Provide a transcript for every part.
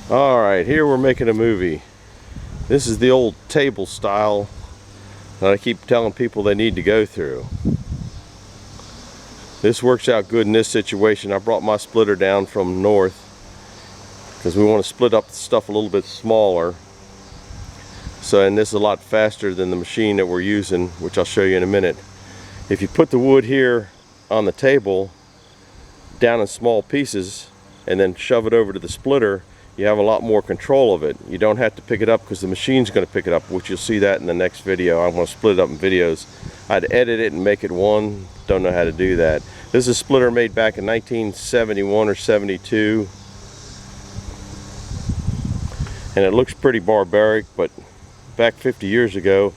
Alright, here we're making a movie. This is the old table style that I keep telling people they need to go through. This works out good in this situation. I brought my splitter down from north because we want to split up the stuff a little bit smaller. And this is a lot faster than the machine that we're using, which I'll show you in a minute. If you put the wood here on the table down in small pieces and then shove it over to the splitter, you have a lot more control of it. You don't have to pick it up because the machine's going to pick it up, which you'll see that in the next video. I'm going to split it up in videos. I'd edit it and make it one. Don't know how to do that. This is a splitter made back in 1971 or 72. And it looks pretty barbaric, but back 50 years ago,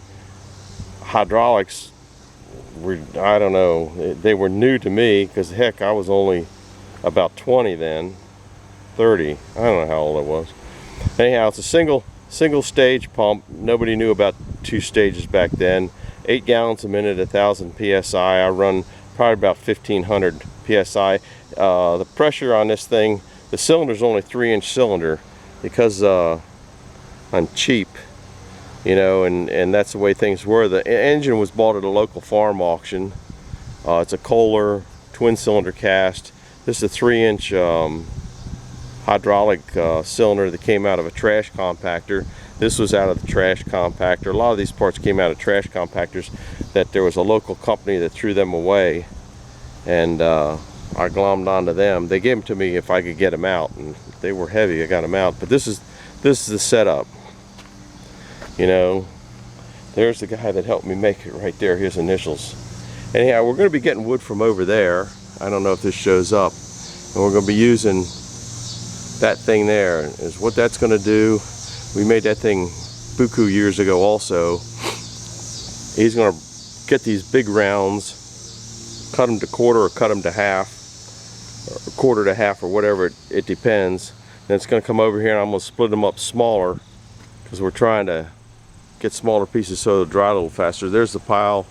hydraulics were, I don't know, they were new to me because heck, I was only about 20 then. 30, I don't know how old I was. Anyhow, it's a single stage pump. Nobody knew about two stages back then. 8 gallons a minute, 1,000 psi. I run probably about 1,500 psi. The pressure on this thing, the cylinder's only 3-inch cylinder because I'm cheap, you know, and that's the way things were. The engine was bought at a local farm auction. It's a Kohler twin cylinder cast. This is a 3-inch hydraulic cylinder that came out of a trash compactor. This was out of the trash compactor. A lot of these parts came out of trash compactors that there was a local company that threw them away, and I glommed onto them. They gave them to me if I could get them out, and they were heavy. I got them out, but this is the setup. You know, there's the guy that helped me make it right there, his initials. Anyhow, we're going to be getting wood from over there. I don't know if this shows up, and we're going to be using that thing there. Is what that's going to do. We made that thing buku years ago also. He's going to get these big rounds, cut them to quarter or cut them to half, or quarter to half, or whatever, it depends. Then it's going to come over here and I'm going to split them up smaller because we're trying to get smaller pieces so they'll dry a little faster. There's the pile.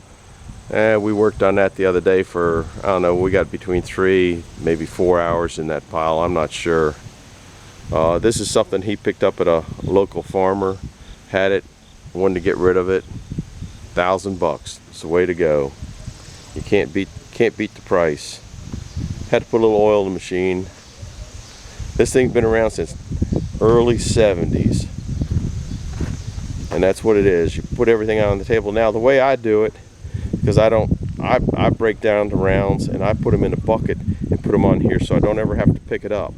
We worked on that the other day for, I don't know, we got between 3, maybe 4 hours in that pile. I'm not sure. This is something he picked up at a local farmer, had it, wanted to get rid of it. $1,000. It's the way to go. You can't beat the price. Had to put a little oil in the machine. This thing's been around since early 70s, and that's what it is. You put everything out on the table. Now the way I do it, because I break down the rounds and I put them in a bucket and put them on here so I don't ever have to pick it up.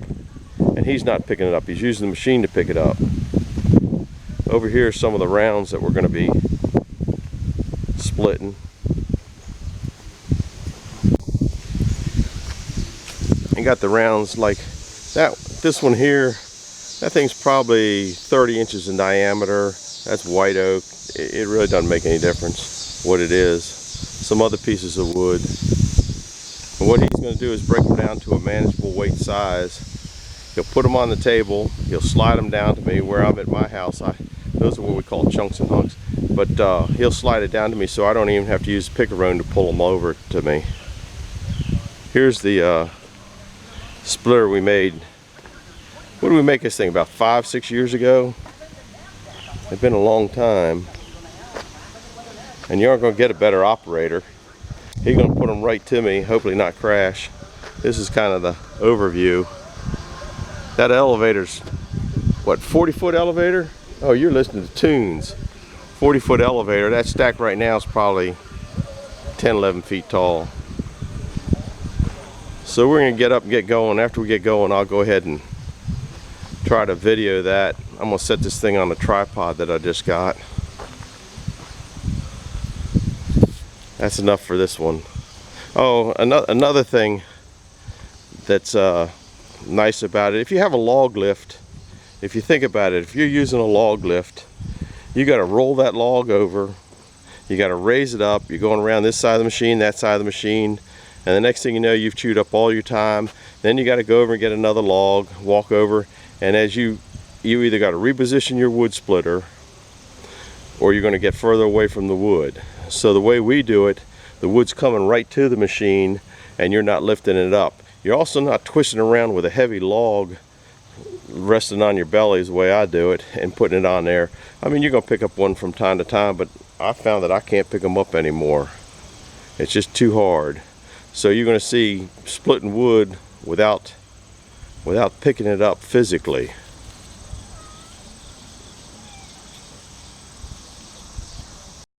And he's not picking it up, he's using the machine to pick it up. Over here are some of the rounds that we're going to be splitting. And got the rounds like that. This one here, that thing's probably 30 inches in diameter. That's white oak. It really doesn't make any difference what it is. Some other pieces of wood. And what he's going to do is break them down to a manageable weight size. He'll put them on the table, he'll slide them down to me where I'm at my house. Those are what we call chunks and hunks. But he'll slide it down to me so I don't even have to use a pick-a-rone to pull them over to me. Here's the splitter we made. What did we make this thing, about 5-6 years ago? It's been a long time. And you aren't going to get a better operator. He's going to put them right to me, hopefully not crash. This is kind of the overview. That elevator's, what, 40-foot elevator? Oh, you're listening to tunes. 40-foot elevator. That stack right now is probably 10, 11 feet tall. So we're going to get up and get going. After we get going, I'll go ahead and try to video that. I'm going to set this thing on the tripod that I just got. That's enough for this one. Oh, another thing that's nice about it, if you have a log lift, if you think about it, if you're using a log lift, you got to roll that log over, you got to raise it up, you're going around this side of the machine, that side of the machine, and the next thing you know, you've chewed up all your time. Then you got to go over and get another log, walk over, and as you either got to reposition your wood splitter or you're going to get further away from the wood. So the way we do it, the wood's coming right to the machine and you're not lifting it up. You're also not twisting around with a heavy log resting on your belly is the way I do it, and putting it on there. I mean, you're gonna pick up one from time to time, but I found that I can't pick them up anymore. It's just too hard. So you're gonna see splitting wood without picking it up physically.